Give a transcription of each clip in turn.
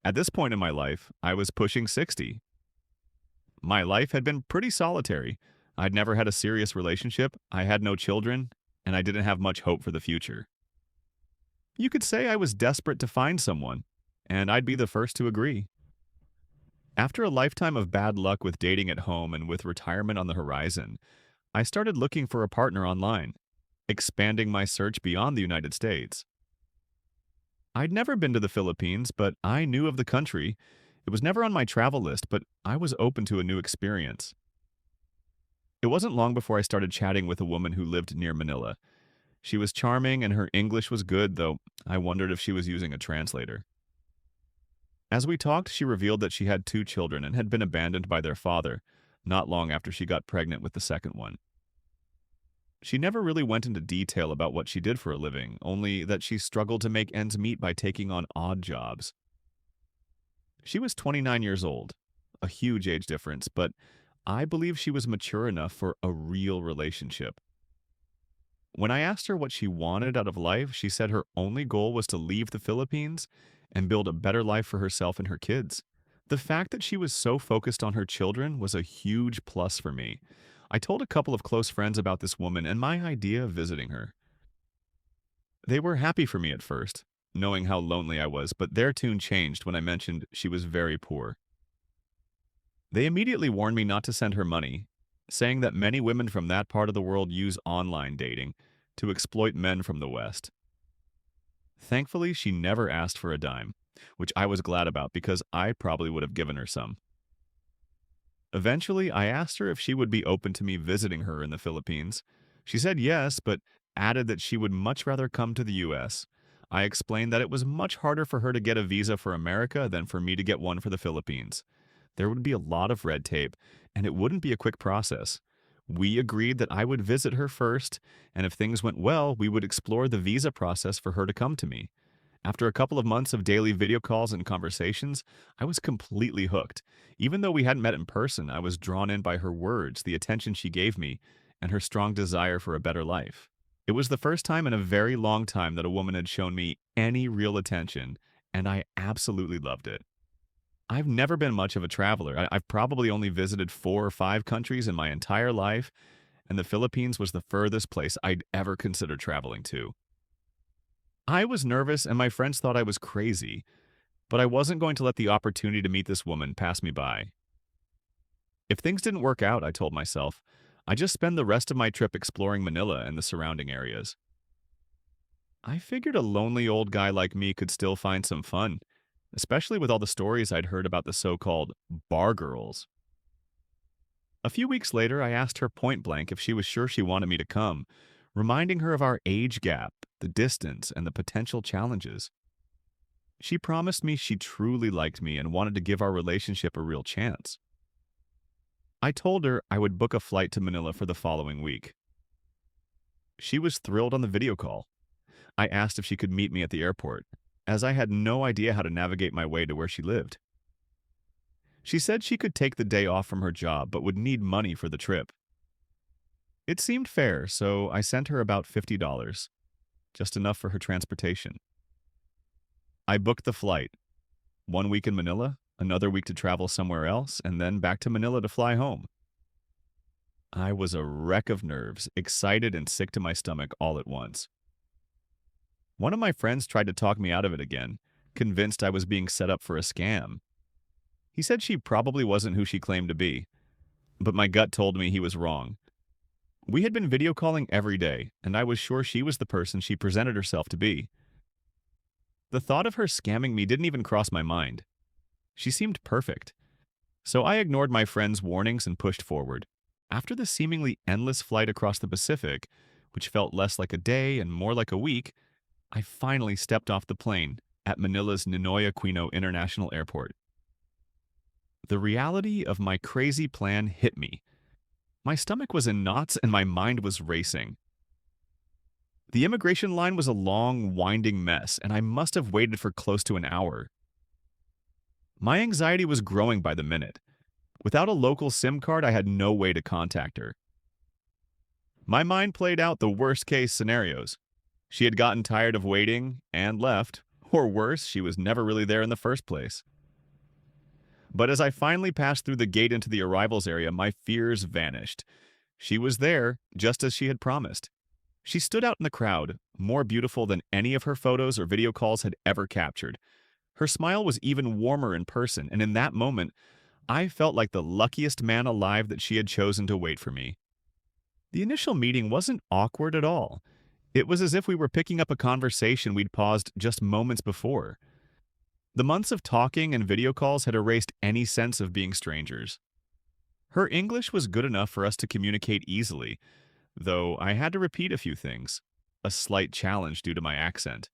At this point in my life, I was pushing 60. My life had been pretty solitary. I'd never had a serious relationship, I had no children, and I didn't have much hope for the future. You could say I was desperate to find someone, and I'd be the first to agree. After a lifetime of bad luck with dating at home and with retirement on the horizon, I started looking for a partner online, expanding my search beyond the United States. I'd never been to the Philippines, but I knew of the country. It was never on my travel list, but I was open to a new experience. It wasn't long before I started chatting with a woman who lived near Manila. She was charming and her English was good, though I wondered if she was using a translator. As we talked, she revealed that she had two children and had been abandoned by their father, not long after she got pregnant with the second one. She never really went into detail about what she did for a living, only that she struggled to make ends meet by taking on odd jobs. She was 29 years old, a huge age difference, but I believe she was mature enough for a real relationship. When I asked her what she wanted out of life, she said her only goal was to leave the Philippines and build a better life for herself and her kids. The fact that she was so focused on her children was a huge plus for me. I told a couple of close friends about this woman and my idea of visiting her. They were happy for me at first, knowing how lonely I was, but their tune changed when I mentioned she was very poor. They immediately warned me not to send her money, saying that many women from that part of the world use online dating to exploit men from the West. Thankfully, she never asked for a dime, which I was glad about because I probably would have given her some. Eventually, I asked her if she would be open to me visiting her in the Philippines. She said yes, but added that she would much rather come to the US. I explained that it was much harder for her to get a visa for America than for me to get one for the Philippines. There would be a lot of red tape, and it wouldn't be a quick process. We agreed that I would visit her first, and if things went well, we would explore the visa process for her to come to me. After a couple of months of daily video calls and conversations, I was completely hooked. Even though we hadn't met in person, I was drawn in by her words, the attention she gave me, and her strong desire for a better life. It was the first time in a very long time that a woman had shown me any real attention, and I absolutely loved it. I've never been much of a traveler. I've probably only visited 4 or 5 countries in my entire life, and the Philippines was the furthest place I'd ever considered traveling to. I was nervous, and my friends thought I was crazy, but I wasn't going to let the opportunity to meet this woman pass me by. If things didn't work out, I told myself, I'd just spend the rest of my trip exploring Manila and the surrounding areas. I figured a lonely old guy like me could still find some fun, especially with all the stories I'd heard about the so-called bar girls. A few weeks later, I asked her point blank if she was sure she wanted me to come, reminding her of our age gap, the distance, and the potential challenges. She promised me she truly liked me and wanted to give our relationship a real chance. I told her I would book a flight to Manila for the following week. She was thrilled on the video call. I asked if she could meet me at the airport, as I had no idea how to navigate my way to where she lived. She said she could take the day off from her job but would need money for the trip. It seemed fair, so I sent her about $50, just enough for her transportation. I booked the flight, 1 week in Manila, another week to travel somewhere else, and then back to Manila to fly home. I was a wreck of nerves, excited and sick to my stomach all at once. One of my friends tried to talk me out of it again, convinced I was being set up for a scam. He said she probably wasn't who she claimed to be, but my gut told me he was wrong. We had been video calling every day, and I was sure she was the person she presented herself to be. The thought of her scamming me didn't even cross my mind. She seemed perfect. So I ignored my friend's warnings and pushed forward. After the seemingly endless flight across the Pacific, which felt less like a day and more like a week, I finally stepped off the plane at Manila's Ninoy Aquino International Airport. The reality of my crazy plan hit me. My stomach was in knots and my mind was racing. The immigration line was a long, winding mess, and I must have waited for close to an hour. My anxiety was growing by the minute. Without a local SIM card, I had no way to contact her. My mind played out the worst-case scenarios. She had gotten tired of waiting and left, or worse, she was never really there in the first place. But as I finally passed through the gate into the arrivals area, my fears vanished. She was there, just as she had promised. She stood out in the crowd, more beautiful than any of her photos or video calls had ever captured. Her smile was even warmer in person, and in that moment, I felt like the luckiest man alive that she had chosen to wait for me. The initial meeting wasn't awkward at all. It was as if we were picking up a conversation we'd paused just moments before. The months of talking and video calls had erased any sense of being strangers. Her English was good enough for us to communicate easily, though I had to repeat a few things, a slight challenge due to my accent.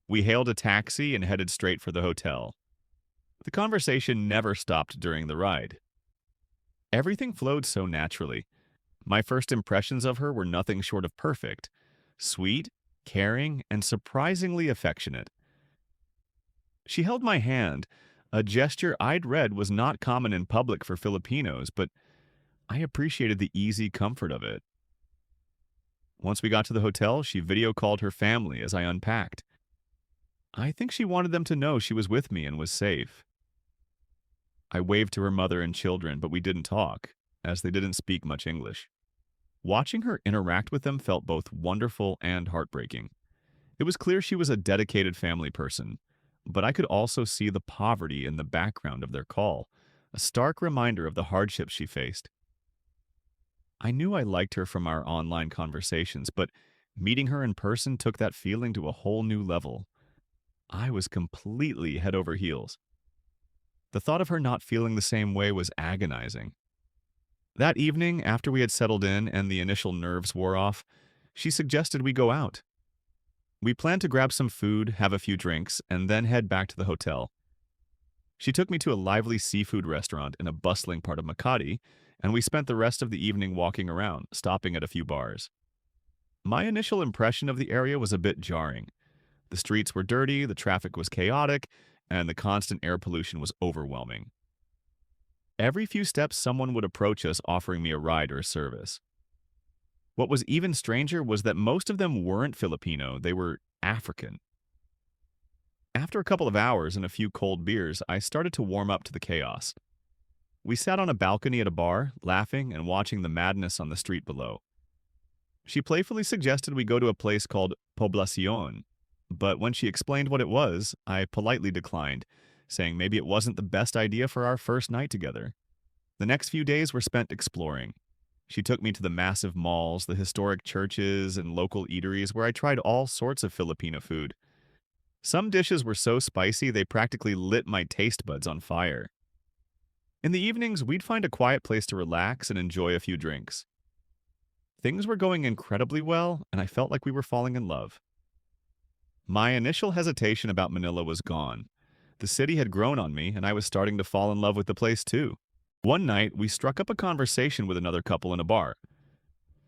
We hailed a taxi and headed straight for the hotel. The conversation never stopped during the ride. Everything flowed so naturally. My first impressions of her were nothing short of perfect, sweet, caring, and surprisingly affectionate. She held my hand, a gesture I'd read was not common in public for Filipinos, but I appreciated the easy comfort of it. Once we got to the hotel, she video called her family as I unpacked. I think she wanted them to know she was with me and was safe. I waved to her mother and children, but we didn't talk, as they didn't speak much English. Watching her interact with them felt both wonderful and heartbreaking. It was clear she was a dedicated family person, but I could also see the poverty in the background of their call, a stark reminder of the hardships she faced. I knew I liked her from our online conversations, but meeting her in person took that feeling to a whole new level. I was completely head over heels. The thought of her not feeling the same way was agonizing. That evening, after we had settled in and the initial nerves wore off, she suggested we go out. We planned to grab some food, have a few drinks, and then head back to the hotel. She took me to a lively seafood restaurant in a bustling part of Makati, and we spent the rest of the evening walking around, stopping at a few bars. My initial impression of the area was a bit jarring. The streets were dirty, the traffic was chaotic, and the constant air pollution was overwhelming. Every few steps, someone would approach us offering me a ride or a service. What was even stranger was that most of them weren't Filipino, they were African. After a couple of hours and a few cold beers, I started to warm up to the chaos. We sat on a balcony at a bar, laughing and watching the madness on the street below. She playfully suggested we go to a place called Poblacion, but when she explained what it was, I politely declined, saying maybe it wasn't the best idea for our first night together. The next few days were spent exploring. She took me to the massive malls, the historic churches, and local eateries where I tried all sorts of Filipino food. Some dishes were so spicy they practically lit my taste buds on fire. In the evenings, we'd find a quiet place to relax and enjoy a few drinks. Things were going incredibly well, and I felt like we were falling in love. My initial hesitation about Manila was gone. The city had grown on me, and I was starting to fall in love with the place too. One night, we struck up a conversation with another couple in a bar.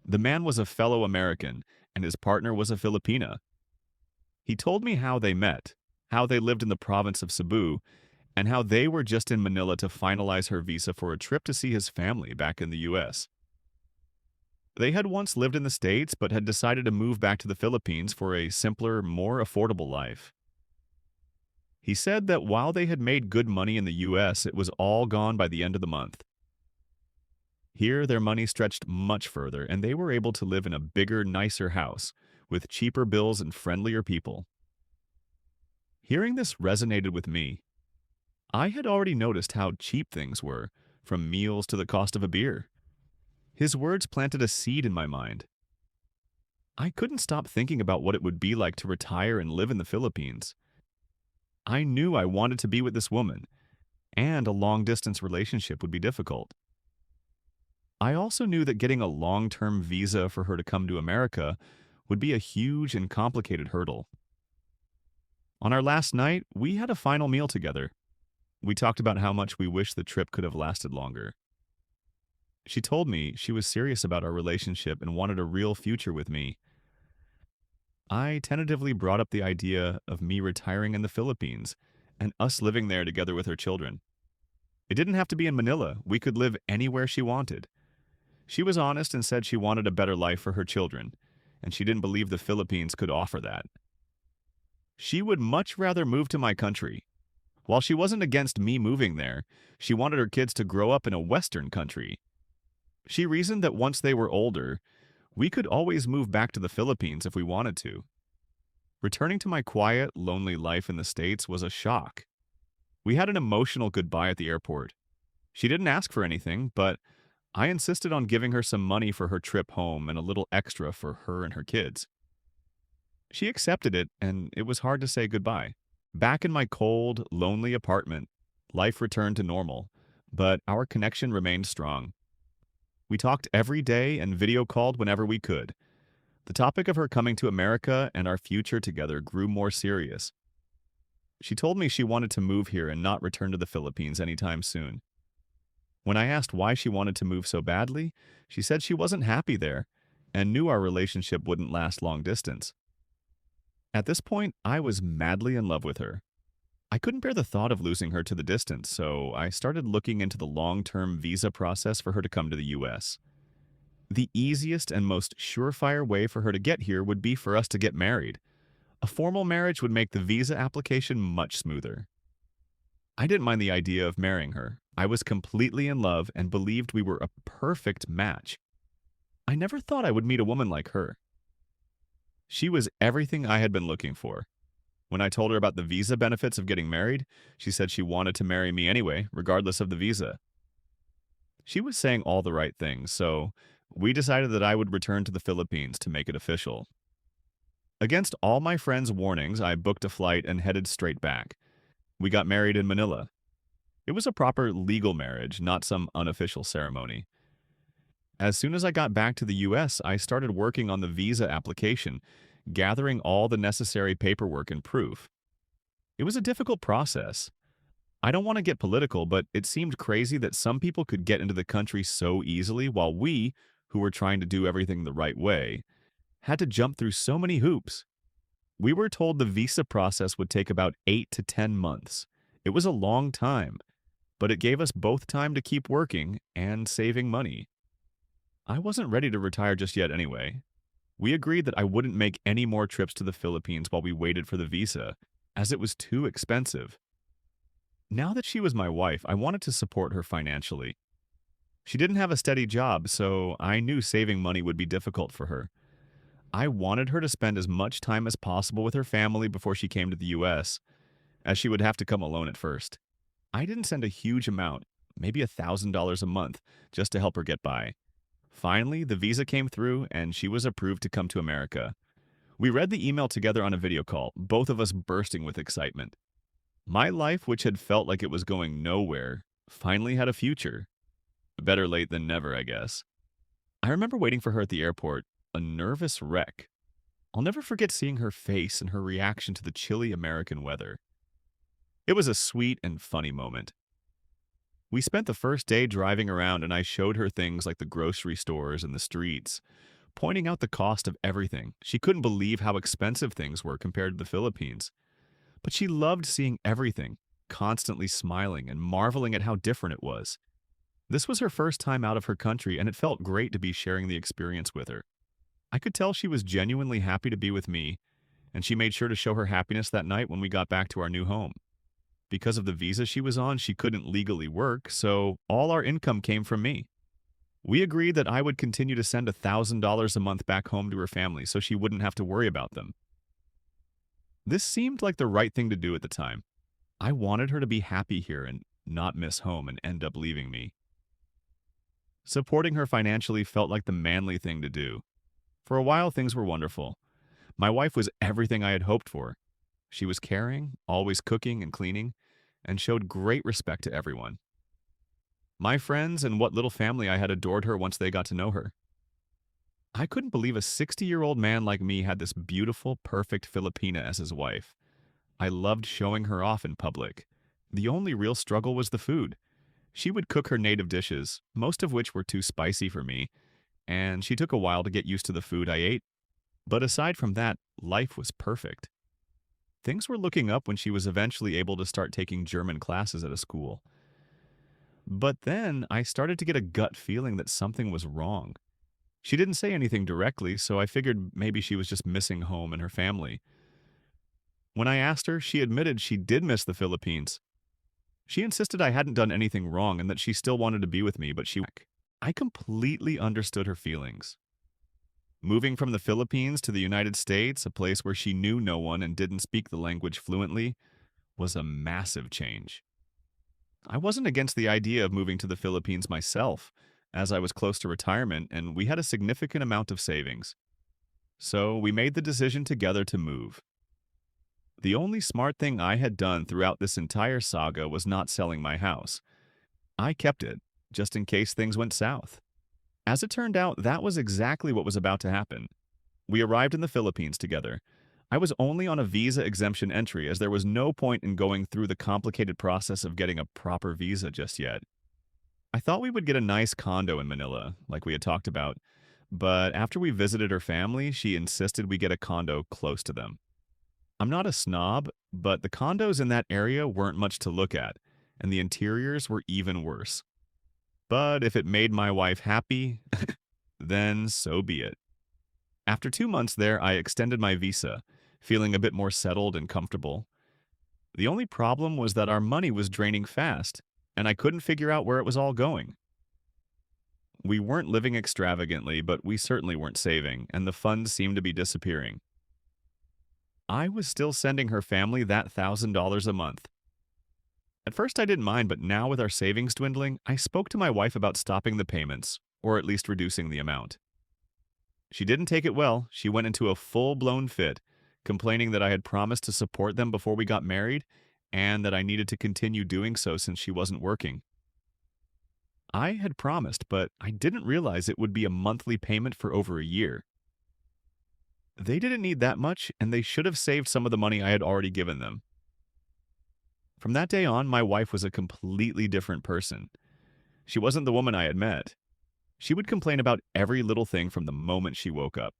The man was a fellow American, and his partner was a Filipina. He told me how they met, how they lived in the province of Cebu, and how they were just in Manila to finalize her visa for a trip to see his family back in the U.S. They had once lived in the States, but had decided to move back to the Philippines for a simpler, more affordable life. He said that while they had made good money in the U.S., it was all gone by the end of the month. Here, their money stretched much further, and they were able to live in a bigger, nicer house, with cheaper bills and friendlier people. Hearing this resonated with me. I had already noticed how cheap things were, from meals to the cost of a beer. His words planted a seed in my mind. I couldn't stop thinking about what it would be like to retire and live in the Philippines. I knew I wanted to be with this woman, and a long-distance relationship would be difficult. I also knew that getting a long-term visa for her to come to America would be a huge and complicated hurdle. On our last night, we had a final meal together. We talked about how much we wished the trip could have lasted longer. She told me she was serious about our relationship and wanted a real future with me. I tentatively brought up the idea of me retiring in the Philippines and us living there together with her children. It didn't have to be in Manila. We could live anywhere she wanted. She was honest and said she wanted a better life for her children, and she didn't believe the Philippines could offer that. She would much rather move to my country, While she wasn't against me moving there, she wanted her kids to grow up in a Western country. She reasoned that once they were older, we could always move back to the Philippines if we wanted to. Returning to my quiet, lonely life in the States was a shock. We had an emotional goodbye at the airport. She didn't ask for anything, but I insisted on giving her some money for her trip home and a little extra for her and her kids. She accepted it, and it was hard to say goodbye. Back in my cold, lonely apartment, life returned to normal, but our connection remained strong. We talked every day and video called whenever we could. The topic of her coming to America and our future together grew more serious. She told me she wanted to move here and not return to the Philippines anytime soon. When I asked why she wanted to move so badly, she said she wasn't happy there and knew our relationship wouldn't last long distance. At this point, I was madly in love with her. I couldn't bear the thought of losing her to the distance, so I started looking into the long-term visa process for her to come to the US. The easiest and most surefire way for her to get here would be for us to get married. A formal marriage would make the visa application much smoother. I didn't mind the idea of marrying her. I was completely in love and believed we were a perfect match. I never thought I would meet a woman like her. She was everything I had been looking for. When I told her about the visa benefits of getting married, she said she wanted to marry me anyway, regardless of the visa. She was saying all the right things, so we decided that I would return to the Philippines to make it official. Against all my friends' warnings, I booked a flight and headed straight back. We got married in Manila. It was a proper legal marriage, not some unofficial ceremony. As soon as I got back to the US, I started working on the visa application, gathering all the necessary paperwork and proof. It was a difficult process. I don't want to get political, but it seemed crazy that some people could get into the country so easily while we, who were trying to do everything the right way, had to jump through so many hoops. We were told the visa process would take about 8 to 10 months. It was a long time, but it gave us both time to keep working and saving money. I wasn't ready to retire just yet anyway. We agreed that I wouldn't make any more trips to the Philippines while we waited for the visa, as it was too expensive. Now that she was my wife, I wanted to support her financially. She didn't have a steady job, so I knew saving money would be difficult for her. I wanted her to spend as much time as possible with her family before she came to the US, as she would have to come alone at first. I didn't send a huge amount, maybe $1,000 a month, just to help her get by. Finally, the visa came through and she was approved to come to America. We read the email together on a video call, both of us bursting with excitement. My life, which had felt like it was going nowhere, finally had a future. Better late than never, I guess. I remember waiting for her at the airport, a nervous wreck. I'll never forget seeing her face and her reaction to the chilly American weather. It was a sweet and funny moment. We spent the first day driving around and I showed her things like the grocery stores and the streets, pointing out the cost of everything. She couldn't believe how expensive things were compared to the Philippines. But she loved seeing everything, constantly smiling and marveling at how different it was. This was her first time out of her country and it felt great to be sharing the experience with her. I could tell she was genuinely happy to be with me, and she made sure to show her happiness that night when we got back to our new home. Because of the visa she was on, she couldn't legally work, so all our income came from me. We agreed that I would continue to send $1,000 a month back home to her family so she wouldn't have to worry about them. This seemed like the right thing to do at the time. I wanted her to be happy here and not miss home and end up leaving me. Supporting her financially felt like the manly thing to do. For a while, things were wonderful. My wife was everything I had hoped for. She was caring, always cooking and cleaning, and showed great respect to everyone. My friends and what little family I had adored her once they got to know her. I couldn't believe a 60-year-old man like me had this beautiful, perfect Filipina as his wife. I loved showing her off in public. The only real struggle was the food. She would cook her native dishes, most of which were too spicy for me, and she took a while to get used to the food I ate. But aside from that, life was perfect. Things were looking up when she was eventually able to start taking German classes at a school. But then I started to get a gut feeling that something was wrong. She didn't say anything directly, so I figured maybe she was just missing home and her family. When I asked her, she admitted she did miss the Philippines. She insisted I hadn't done anything wrong and that she still wanted to be with me, but I completely understood her feelings. Moving from the Philippines to the United States, a place where she knew no one and didn't speak the language fluently, was a massive change. I wasn't against the idea of moving to the Philippines myself, as I was close to retirement and we had a significant amount of savings. So we made the decision together to move. The only smart thing I had done throughout this entire saga was not selling my house. I kept it, just in case things went south. As it turned out, that was exactly what was about to happen. We arrived in the Philippines together. I was only on a visa exemption entry as there was no point in going through the complicated process of getting a proper visa just yet. I thought we would get a nice condo in Manila, like we had talked about, but after we visited her family, she insisted we get a condo close to them. I'm not a snob, but the condos in that area weren't much to look at, and the interiors were even worse. But if it made my wife happy, then so be it. After 2 months there, I extended my visa, feeling a bit more settled and comfortable. The only problem was that our money was draining fast, and I couldn't figure out where it was all going. We weren't living extravagantly, but we certainly weren't saving, and the funds seemed to be disappearing. I was still sending her family that $1,000 a month. At first I didn't mind, but now with our savings dwindling, I spoke to my wife about stopping the payments, or at least reducing the amount. She didn't take it well. She went into a full-blown fit, complaining that I had promised to support them before we got married, and that I needed to continue doing so since she wasn't working. I had promised, but I didn't realize it would be a monthly payment for over a year. They didn't need that much, and they should have saved some of the money I had already given them. From that day on, my wife was a completely different person. She wasn't the woman I had met. She would complain about every little thing from the moment she woke up.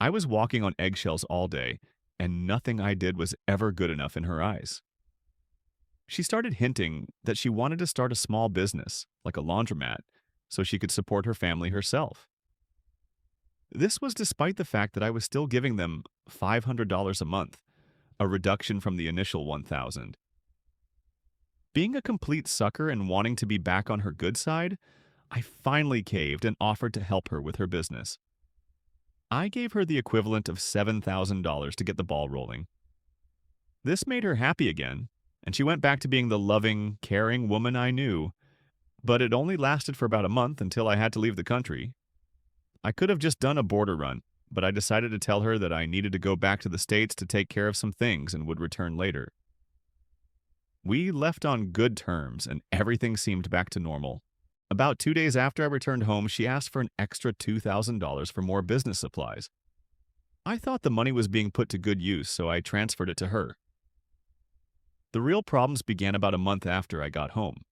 I was walking on eggshells all day, and nothing I did was ever good enough in her eyes. She started hinting that she wanted to start a small business, like a laundromat, so she could support her family herself. This was despite the fact that I was still giving them $500 a month, a reduction from the initial 1,000. Being a complete sucker and wanting to be back on her good side, I finally caved and offered to help her with her business. I gave her the equivalent of $7,000 to get the ball rolling. This made her happy again, and she went back to being the loving, caring woman I knew, but it only lasted for about a month until I had to leave the country. I could have just done a border run, but I decided to tell her that I needed to go back to the States to take care of some things and would return later. We left on good terms, and everything seemed back to normal. About 2 days after I returned home, she asked for an extra $2,000 for more business supplies. I thought the money was being put to good use, so I transferred it to her. The real problems began about a month after I got home.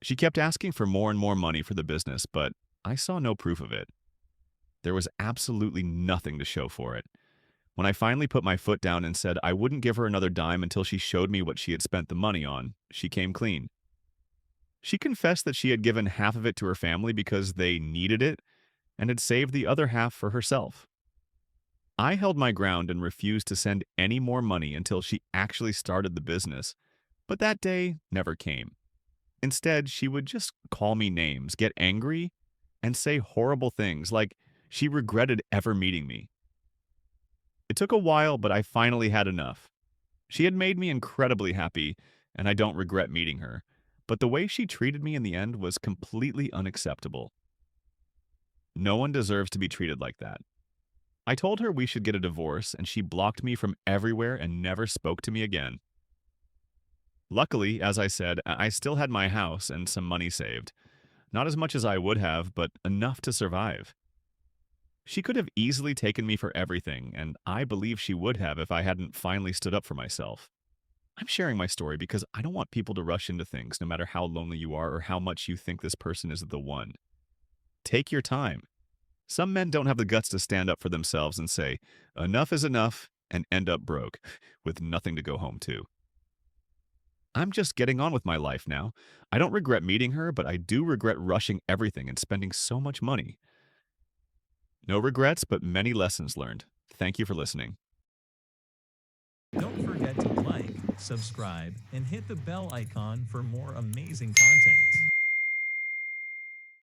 She kept asking for more and more money for the business, but I saw no proof of it. There was absolutely nothing to show for it. When I finally put my foot down and said I wouldn't give her another dime until she showed me what she had spent the money on, she came clean. She confessed that she had given half of it to her family because they needed it and had saved the other half for herself. I held my ground and refused to send any more money until she actually started the business, but that day never came. Instead, she would just call me names, get angry, and say horrible things like she regretted ever meeting me. It took a while, but I finally had enough. She had made me incredibly happy, and I don't regret meeting her, but the way she treated me in the end was completely unacceptable. No one deserves to be treated like that. I told her we should get a divorce, and she blocked me from everywhere and never spoke to me again. Luckily, as I said, I still had my house and some money saved. Not as much as I would have, but enough to survive. She could have easily taken me for everything, and I believe she would have if I hadn't finally stood up for myself. I'm sharing my story because I don't want people to rush into things, no matter how lonely you are or how much you think this person is the one. Take your time. Some men don't have the guts to stand up for themselves and say, enough is enough, and end up broke, with nothing to go home to. I'm just getting on with my life now. I don't regret meeting her, but I do regret rushing everything and spending so much money. No regrets, but many lessons learned. Thank you for listening. Don't forget to like, subscribe, and hit the bell icon for more amazing content.